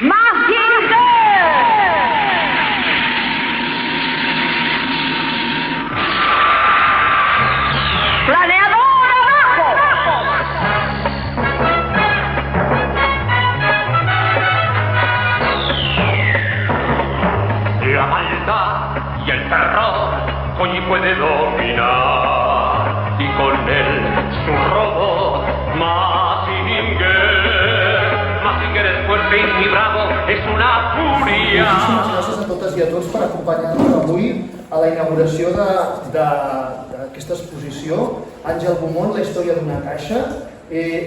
Mazinger! Planeador abajo! La maldad y el terror hoy puede dominar y con él su robot Mazinger es fuerte y bravo, es una furia. Moltíssimes gràcies a totes i a tots per acompanyar-nos avui a la inauguració d'aquesta exposició Àngel Beaumont, la història d'una caixa,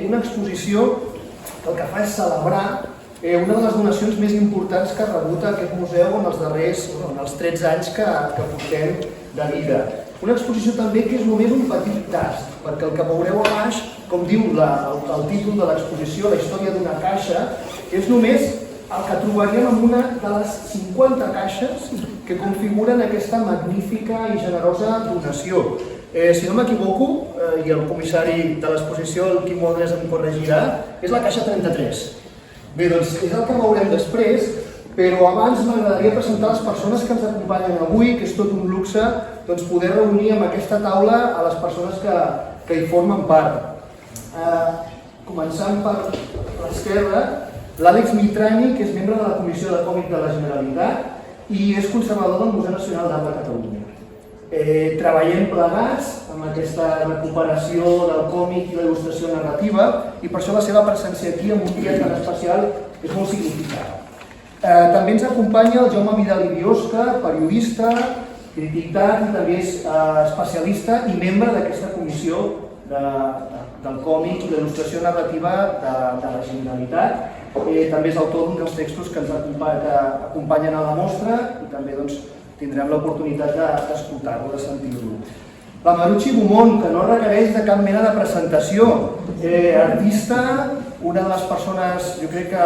una exposició que el que fa és celebrar una de les donacions més importants que ha rebut aquest museu en els darrers 13 anys que portem de vida. Una exposició també que és només un petit tast, perquè el que veureu a baix, com diu el títol de l'exposició, la història d'una caixa, és només el que trobaríem en una de les 50 caixes que configuren aquesta magnífica i generosa donació. Si no m'equivoco, i el comissari de l'exposició, el Quim Modres, em corregirà, és la caixa 33. Bé, doncs és el que veurem després, però abans m'agradaria presentar les persones que ens acompanyen avui, que és tot un luxe poder reunir amb aquesta taula a les persones que hi formen part. Començant per l'esquerra, l'Àlex Mitrany, que és membre de la Comissió de Còmic de la Generalitat i és conservador del Museu Nacional d'Art de Catalunya. Treballem plegats amb aquesta recuperació del còmic i la il·lustració narrativa i per això la seva presència aquí en un dia tan especial és molt significada. També ens acompanya el Jaume Vidal i Biosca, periodista, crític d'art i també és especialista i membre d'aquesta comissió del còmic i l'il·lustració narrativa de la Generalitat. També és autor d'un dels textos que ens acompanyen a la mostra i també tindrem l'oportunitat d'escoltar-lo, de sentir-lo. La Marucci Beaumont, que no requereix de cap mena de presentació, artista, una de les persones, jo crec que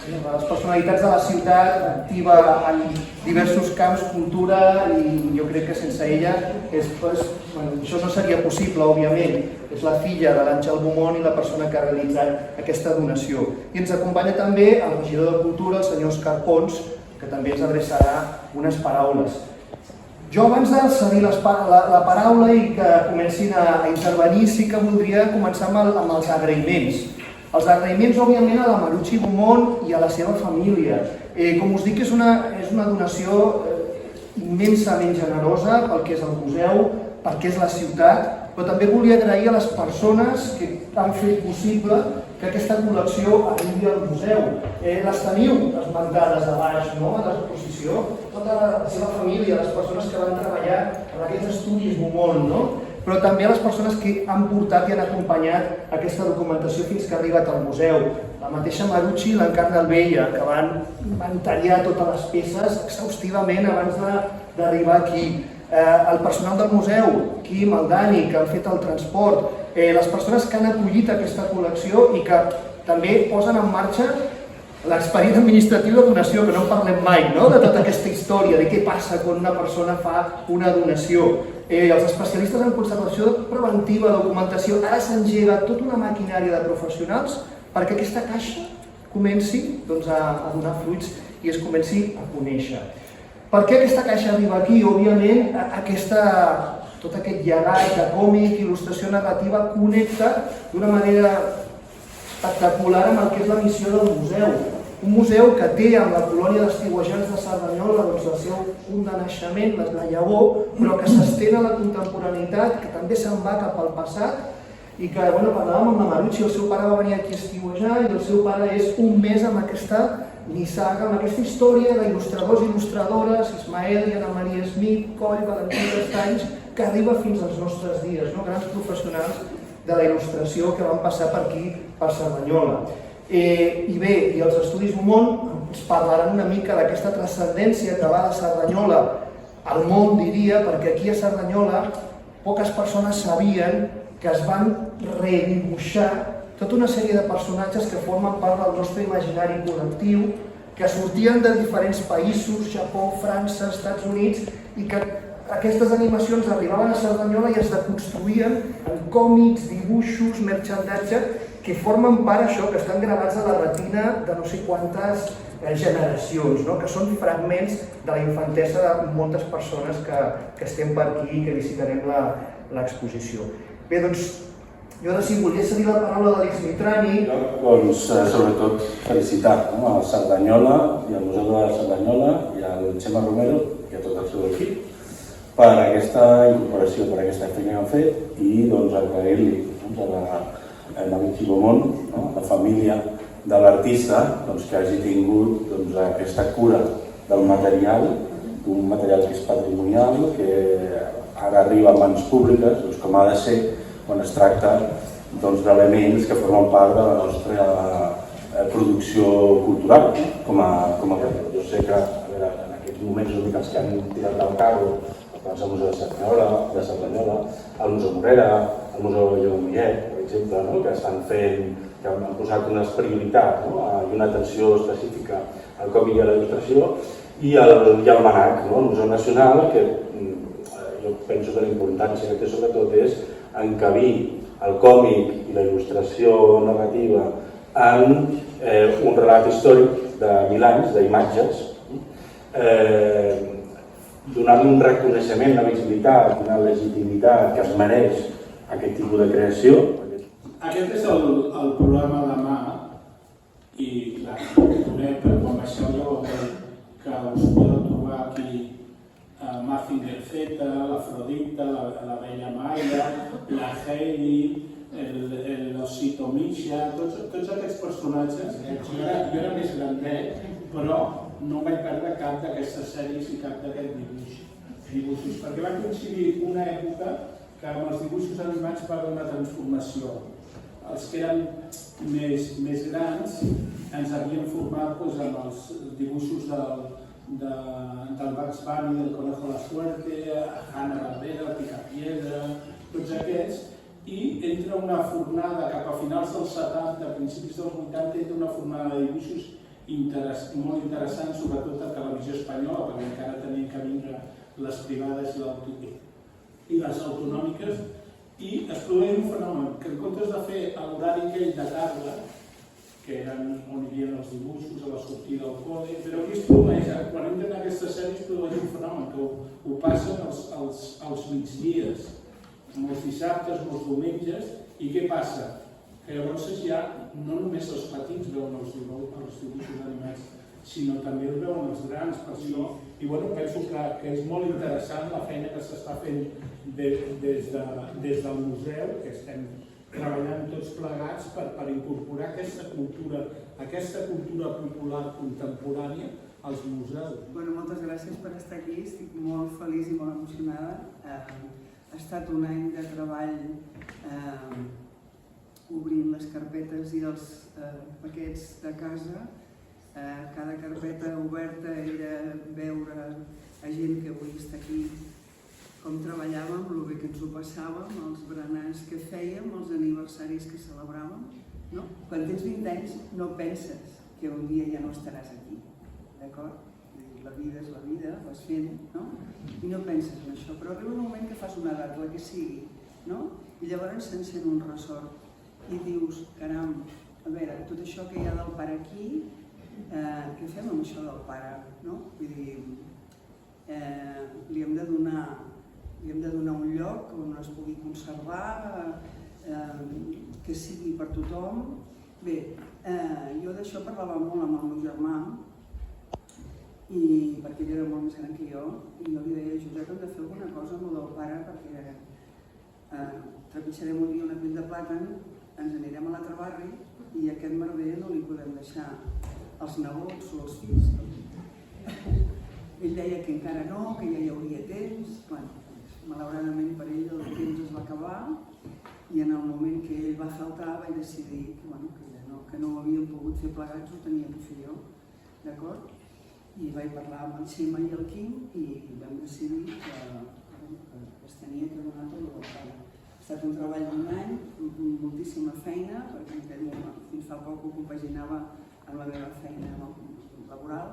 les personalitats de la ciutat, activa en diversos camps, cultura, i jo crec que sense ella això no seria possible, òbviament. És la filla de l'Àngel Beaumont i la persona que ha realitzat aquesta donació. I ens acompanya també el regidor de Cultura, el senyor Òscar Pons, que també ens adreçarà unes paraules. Jo, abans de cedir la paraula i que comencin a intervenir, sí que voldria començar amb els agraïments. Els agraïments, òbviament, a la Marucci Beaumont i a la seva família. Com us dic, és una donació immensament generosa pel que és el museu, pel que és la ciutat, però també volia agrair a les persones que han fet possible que aquesta col·lecció arribi al museu. Les teniu esmentades a baix, a l'exposició, tota la seva família, les persones que van treballar en aquests estudis Beaumont, però també a les persones que han portat i han acompanyat aquesta documentació fins que ha arribat al museu. La mateixa Marucci i l'Encarna Albella, que van tallar totes les peces exhaustivament abans d'arribar aquí. El personal del museu, Quim, el Dani, que han fet el transport, les persones que han acollit aquesta col·lecció i que també posen en marxa l'experit administratiu de donació, que no en parlem mai, de tota aquesta història, de què passa quan una persona fa una donació. Els especialistes en conservació preventiva, documentació, ara s'engega tota una maquinària de professionals perquè aquesta caixa comenci a donar fruits i es comenci a conèixer. Per què aquesta caixa arriba aquí? Òbviament, tot aquest llegat de còmic i il·lustració narrativa connecta d'una manera espectacular amb el que és la missió del museu. Un museu que té amb la colònia d'estiuejants de Cerdanyola el seu punt de naixement, la llavor, però que s'estén a la contemporaneïtat, que també se'n va cap al passat i que parlàvem amb la Marucci, el seu pare va venir aquí a estiuejar i el seu pare és un mes amb aquesta nissaga, amb aquesta història d'il·lustradors i il·lustradores, Ismael i Ana Maria Smith, Coll, Valentí Castanys, que arriba fins als nostres dies, grans professionals de la il·lustració que van passar per aquí, per Cerdanyola. I bé, i els estudis Beaumont ens parlaran una mica d'aquesta transcendència que va de Cerdanyola al món, diria, perquè aquí a Cerdanyola poques persones sabien que es van redibuixar tota una sèrie de personatges que formen part del nostre imaginari col·lectiu, que sortien de diferents països, Japó, França, Estats Units, i que aquestes animacions arribaven a Cerdanyola i es deconstruïen en còmics, dibuixos, merchandatge, que formen part això, que estan gravats a la retina de no sé quantes generacions, que són fragments de la infantesa de moltes persones que estem per aquí i que visitarem l'exposició. Bé, doncs, jo ara sí volia cedir la paraula a l'Àlex Mitrani. Doncs, sobretot, felicitar a Cerdanyola i al Museu de la Cerdanyola i al Xema Romero i a tot el seu equip per aquesta incorporació, per aquesta feina que han fet i agrair-li a l'amic Quibomón, la família de l'artista que hagi tingut aquesta cura del material, un material que és patrimonial, que ara arriba a mans públiques, com ha de ser quan es tracta d'elements que formen part de la nostra producció cultural com a país. Jo sé que en aquests moments els que han tirat del carro al Museu de Cerdanyola, al Museu Morera, al Museu de Millet, per exemple, que estan fent, que han posat unes prioritats i una atenció específica al còmic i a la il·lustració, i al MANAC, el Museu Nacional, que jo penso que la importància que té sobretot és encabir el còmic i la il·lustració narrativa en un relat històric de 1000 anys, d'imatges, donar-li un reconeixement, una visibilitat, una legitimitat que es mereix aquest tipus de creació. Aquest és el programa demà i la donem per quan baixeu ja veureu que us podeu trobar aquí Mazinger Z, l'Afrodita, la Bella Maya, la Heidi, l'Osito Misha, tots aquests personatges. Jo era més grandet, però no vaig perdre cap d'aquestes sèries i cap d'aquests dibuixos, perquè va coincidir una època que amb els dibuixos animats va haver una transformació. Els que eren més grans ens havien format amb els dibuixos del Bugs Bunny, del Conejo la Suerte, Hanna-Barbera, el Picapiedra, tots aquests, i entra una fornada cap a finals dels 70, principis dels 80, entra una fornada de dibuixos molt interessant, sobretot a televisió espanyola, perquè encara tenien que vindre les privades i les autonòmiques, i es produeix un fenomen que en comptes de fer l'horari aquell de tarda, que eren on hi havia els dibuixos, a la sortida del col·le, però aquí es produeix, quan entren en aquesta sèrie es produeix un fenomen que ho passen als migdies, molts dissabtes, molts diumenges, i què passa? Que llavors ja no només els petits veuen els dibuixos animats, sinó també els veuen els grans per això. I penso que és molt interessant la feina que s'està fent des del museu, que estem treballant tots plegats per incorporar aquesta cultura popular contemporània als museus. Moltes gràcies per estar aquí, estic molt feliç i molt emocionada. Ha estat un any de treball obrint les carpetes i els paquets de casa. Cada carpeta oberta era veure a gent que avui està aquí com treballàvem, el bé que ens ho passàvem, els berenars que fèiem, els aniversaris que celebràvem. Quan tens 20 anys no penses que un dia ja no estaràs aquí, d'acord? La vida és la vida, vas fent, i no penses en això, però arriba un moment que fas una edat, la que sigui, i llavors s'encén un ressort i dius, caram, a veure, tot això que hi ha del pare aquí, què fem amb això del pare? Vull dir, li hem de donar un lloc on es pugui conservar, que sigui per tothom. Bé, jo d'això parlava molt amb el meu germà, perquè ell era molt més gran que jo, i jo li deia, Josep, hem de fer alguna cosa amb el del pare, perquè trepitjarem un dia una pell de plàtan, ens anirem a l'altre barri i aquest merder no li podem deixar als nebots o als fills. Ell deia que encara no, que ja hi hauria temps. Malauradament per ell el temps es va acabar i en el moment que ell va faltar vaig decidir que no ho havíem pogut fer plegats, ho tenia que fer jo, d'acord? I vaig parlar amb el Xema i el Quim i vam decidir que es tenia que donar tot el pare. Ha estat un treball d'un any, moltíssima feina, perquè en aquell moment fins fa poc ho compaginava amb la meva feina laboral,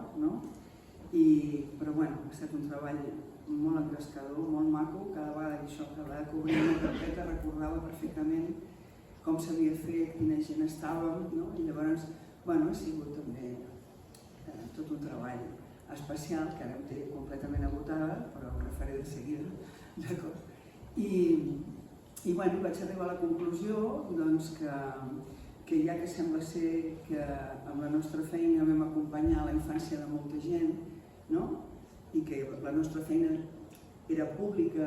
però ha estat un treball molt engrescador, molt maco. Cada vegada que obria una carpeta recordava perfectament com s'havia fet, quina gent estàvem, no? I llavors, bueno, ha sigut també tot un treball especial, que ara em té completament agotada, però ho refaré de seguida, d'acord? I bueno, vaig arribar a la conclusió doncs, que ja que sembla ser que amb la nostra feina vam acompanyar la infància de molta gent, no? I que la nostra feina era pública,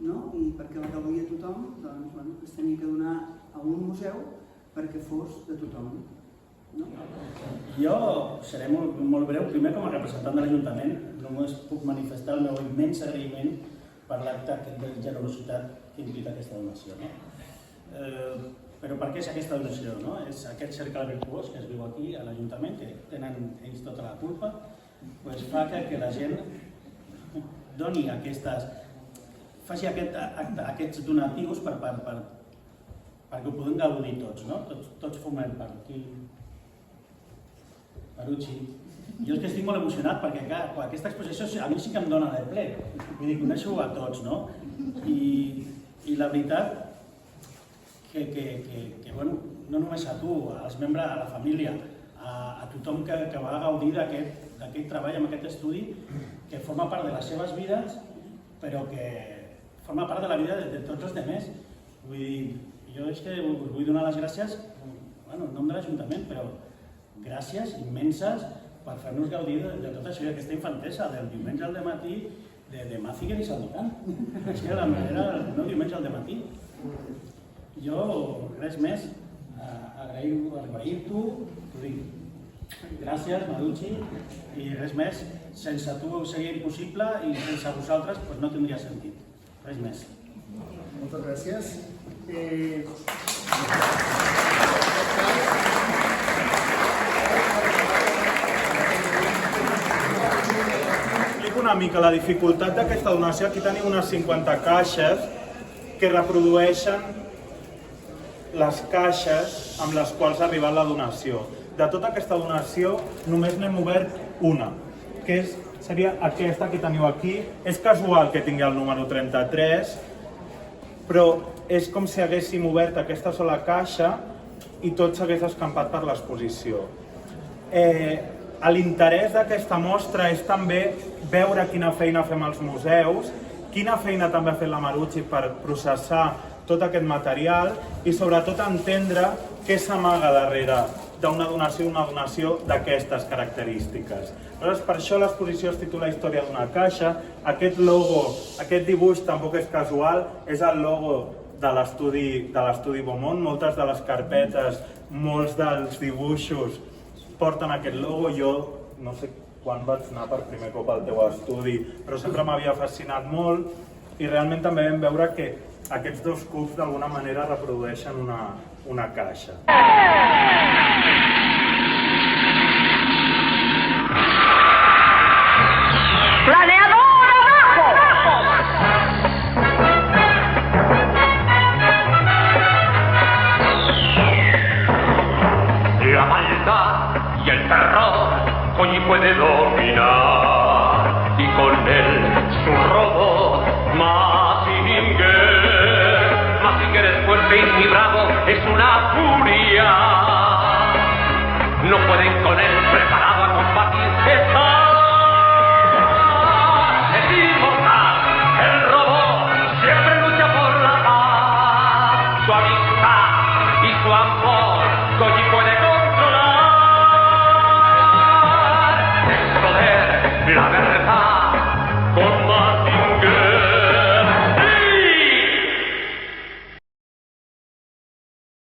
no? I perquè la gaudia tothom, doncs bueno, es tenia que donar a un museu perquè fos de tothom. No? Jo seré molt breu. Primer, com a representant de l'Ajuntament, només puc manifestar el meu immens agraïment per l'acte de generositat que implica aquesta donació. No? Però per què és aquesta donació? No? És aquest cercle virtuós que es viu aquí a l'Ajuntament, que tenen ells tota la culpa, doncs fa que la gent doni faci aquests donatius perquè ho podem gaudir tots, no? Tots fumem per aquí. Marucci. Jo és que estic molt emocionat perquè aquesta exposició a mi sí que em dona de ple. Vull dir, coneixo a tots, no? I la veritat que bueno, no només a tu, als membres, a la família, a tothom que va gaudir d'aquest treball, amb aquest estudi, que forma part de les seves vides, però que forma part de la vida de tots els demés. Vull dir, jo és que us vull donar les gràcies, en nom de l'Ajuntament, però gràcies immenses per fer-nos gaudir de tot això, d'aquesta infantesa, del diumenge al dematí, de Mazinger i Saldicant. És que la manera, el meu diumenge al dematí. Jo, res més, agrair-t'ho, t'ho dic. Gràcies, Marucci, i res més, sense tu seria impossible i sense vosaltres no tindria sentit. Res més. Moltes gràcies. Una mica la dificultat d'aquesta donació. Aquí teniu unes 50 caixes que reprodueixen les caixes amb les quals ha arribat la donació. De tota aquesta donació només n'hem obert una, que seria aquesta que teniu aquí. És casual que tingui el número 33, però és com si haguéssim obert aquesta sola caixa i tot s'hagués escampat per l'exposició. L'interès d'aquesta mostra és també veure quina feina fem als museus, quina feina també ha fet la Marucci per processar tot aquest material i sobretot entendre què s'amaga darrere d'una donació d'aquestes característiques. Llavors, per això l'exposició es titula Història d'una caixa. Aquest logo, aquest dibuix tampoc és casual, és el logo de l'estudi Beaumont. Moltes de les carpetes, molts dels dibuixos porten aquest logo. Jo no sé quan vaig anar per primer cop al teu estudi, però sempre m'havia fascinat molt i realment també vam veure que aquests dos cubs d'alguna manera reprodueixen una caixa. ¡Planeador abajo! La maldad y el terror hoy puede dominar y con él su robot Mazinger es fuerte y muy bravo, es una furia. No pueden con él, preparado a combatir, está inmortal. El robot siempre lucha por la paz, su amistad y su amor Koji puede controlar. El poder, la verdad, con Mazinger.